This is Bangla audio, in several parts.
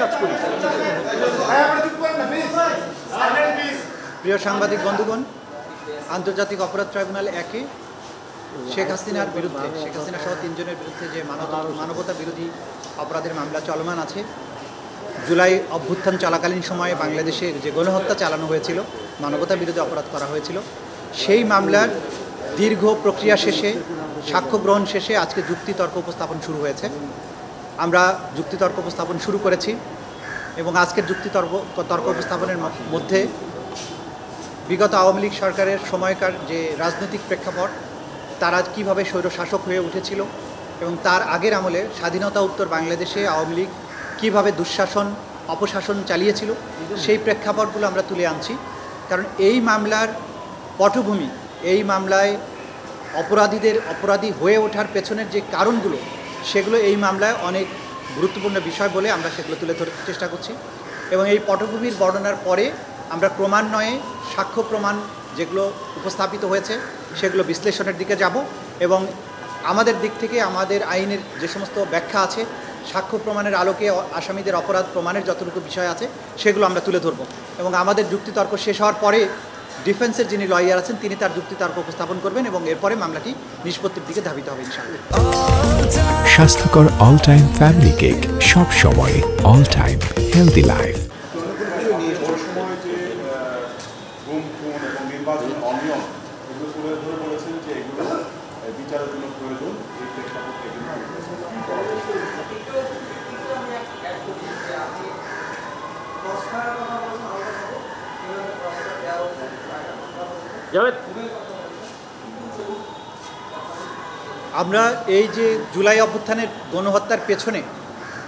কাজ করি। প্রিয় সাংবাদিক বন্ধুগণ, আন্তর্জাতিক অপরাধ ট্রাইব্যুনাল 1-এ শেখ হাসিনার বিরুদ্ধে, শেখ হাসিনা সহ 3 জনের বিরুদ্ধে যে মানবতা বিরোধী অপরাধের মামলা চলমান আছে, জুলাই অভ্যুত্থান চলাকালীন সময়ে বাংলাদেশে যে গণহত্যা চালানো হয়েছিল, মানবতা বিরোধী অপরাধ করা হয়েছিল, সেই মামলার দীর্ঘ প্রক্রিয়া শেষে, সাক্ষ্য গ্রহণ শেষে আজকে যুক্তিতর্ক উপস্থাপন শুরু হয়েছে। আমরা যুক্তিতর্ক উপস্থাপন শুরু করেছি এবং আজকের তর্ক উপস্থাপনের মধ্যে বিগত আওয়ামী লীগ সরকারের সময়কার যে রাজনৈতিক প্রেক্ষাপট, তারা কীভাবে স্বৈরশাসক হয়ে উঠেছিল এবং তার আগের আমলে স্বাধীনতা উত্তর বাংলাদেশে আওয়ামী লীগ কীভাবে দুঃশাসন অপশাসন চালিয়েছিল, সেই প্রেক্ষাপটগুলো আমরা তুলে আনছি। কারণ এই মামলার পটভূমি, এই মামলায় অপরাধী হয়ে ওঠার পেছনের যে কারণগুলো, সেগুলো এই মামলায় অনেক গুরুত্বপূর্ণ বিষয় বলে আমরা সেগুলো তুলে ধরতে চেষ্টা করছি। এবং এই পটভূমির বর্ণনার পরে আমরা ক্রমান্বয়ে সাক্ষ্য প্রমাণ যেগুলো উপস্থাপিত হয়েছে সেগুলো বিশ্লেষণের দিকে যাব এবং আমাদের দিক থেকে আমাদের আইনের যে সমস্ত ব্যাখ্যা আছে, সাক্ষ্য প্রমাণের আলোকে আসামিদের অপরাধ প্রমাণের যতটুকু বিষয় আছে সেগুলো আমরা তুলে ধরব। এবং আমাদের যুক্তিতর্ক শেষ হওয়ার পরে ডিফেন্সের যিনি লয়ার আছেন তিনি তার যুক্তিতর্ক উপস্থাপন করবেন এবং এরপরে মামলাটি নিষ্পত্তির দিকে ধাবিত হবে ইনশাআল্লাহ। স্বাস্থ্যকর অল টাইম ফ্যামিলি কেক, সব সময় অল টাইম হেলদি লাইফ। অনিয়ম এগুলো তুলে ধরে বলেছেন যে এগুলো বিচারের জন্য প্রয়োজন। এই প্রেক্ষাপটে আমরা এই যে জুলাই অভ্যুত্থানের গণহত্যার পেছনে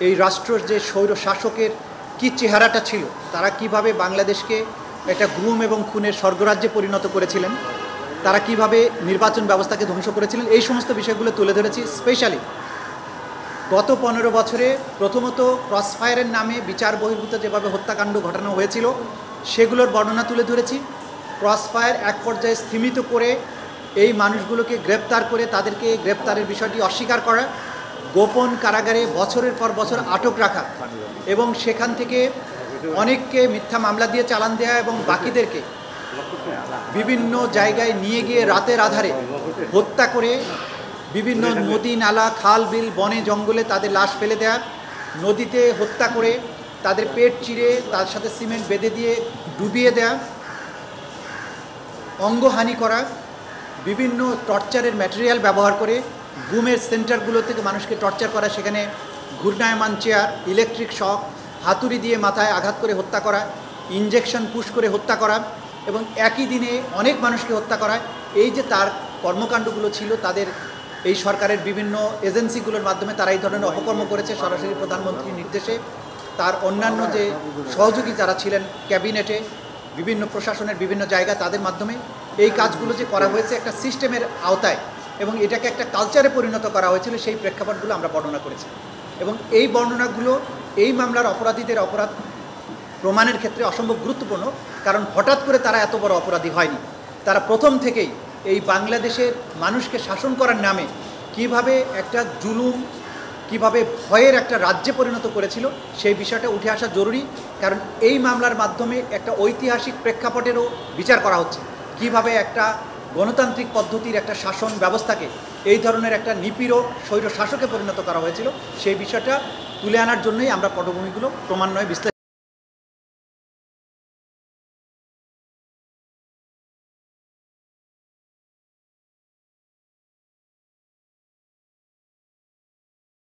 এই রাষ্ট্রের যে স্বৈর শাসকের কী চেহারাটা ছিল, তারা কিভাবে বাংলাদেশকে একটা গুম এবং খুনের স্বর্গরাজ্যে পরিণত করেছিলেন, তারা কিভাবে নির্বাচন ব্যবস্থাকে ধ্বংস করেছিলেন, এই সমস্ত বিষয়গুলো তুলে ধরেছি। স্পেশালি গত 15 বছরে প্রথমত ক্রসফায়ারের নামে বিচার বহির্ভূত যেভাবে হত্যাকাণ্ড ঘটানো হয়েছিল সেগুলোর বর্ণনা তুলে ধরেছি। ক্রসফায়ার এক পর্যায়ে স্থিমিত করে এই মানুষগুলোকে গ্রেপ্তার করে তাদেরকে গ্রেপ্তারের বিষয়টি অস্বীকার করা, গোপন কারাগারে বছরের পর বছর আটক রাখা এবং সেখান থেকে অনেককে মিথ্যা মামলা দিয়ে চালান দেওয়া এবং বাকিদেরকে বিভিন্ন জায়গায় নিয়ে গিয়ে রাতের আধারে হত্যা করে বিভিন্ন নদী নালা খাল বিল বনে জঙ্গলে তাদের লাশ ফেলে দেয়া, নদীতে হত্যা করে তাদের পেট চিরে তার সাথে সিমেন্ট বেঁধে দিয়ে ডুবিয়ে দেয়া, অঙ্গহানি করা, বিভিন্ন টর্চারের ম্যাটেরিয়াল ব্যবহার করে গুমের সেন্টারগুলো থেকে মানুষকে টর্চার করা, সেখানে ঘূর্ণায়মান চেয়ার, ইলেকট্রিক শক, হাতুড়ি দিয়ে মাথায় আঘাত করে হত্যা করা, ইনজেকশন পুশ করে হত্যা করা এবং একই দিনে অনেক মানুষকে হত্যা করা। এই যে তার কর্মকাণ্ডগুলো ছিল, তাদের এই সরকারের বিভিন্ন এজেন্সিগুলোর মাধ্যমে তারা এই ধরনের অপকর্ম করেছে। সরাসরি প্রধানমন্ত্রীর নির্দেশে তার অন্যান্য যে সহযোগী যারা ছিলেন ক্যাবিনেটে, বিভিন্ন প্রশাসনের বিভিন্ন জায়গা, তাদের মাধ্যমে এই কাজগুলো যে করা হয়েছে একটা সিস্টেমের আওতায় এবং এটাকে একটা কালচারে পরিণত করা হয়েছিল, সেই প্রেক্ষাপটগুলো আমরা বর্ণনা করেছি। এবং এই বর্ণনাগুলো এই মামলার অপরাধীদের অপরাধ প্রমাণের ক্ষেত্রে অসম্ভব গুরুত্বপূর্ণ। কারণ হঠাৎ করে তারা এত বড় অপরাধী হয়নি, তারা প্রথম থেকেই এই বাংলাদেশের মানুষকে শাসন করার নামে কিভাবে একটা জুলুম, কিভাবে ভয়ের একটা রাজ্যে পরিণত করেছিল, সেই বিষয়টা উঠে আসা জরুরি। কারণ এই মামলার মাধ্যমে একটা ঐতিহাসিক প্রেক্ষাপটেরও বিচার করা হচ্ছে, কিভাবে একটা গণতান্ত্রিক পদ্ধতির একটা শাসন ব্যবস্থাকে এই ধরনের একটা নিপীড়ক স্বৈর শাসকে পরিণত করা হয়েছিল, সেই বিষয়টা তুলে আনার জন্যই আমরা পটভূমিগুলো ক্রমান্বয়ে বিশ্লেষণ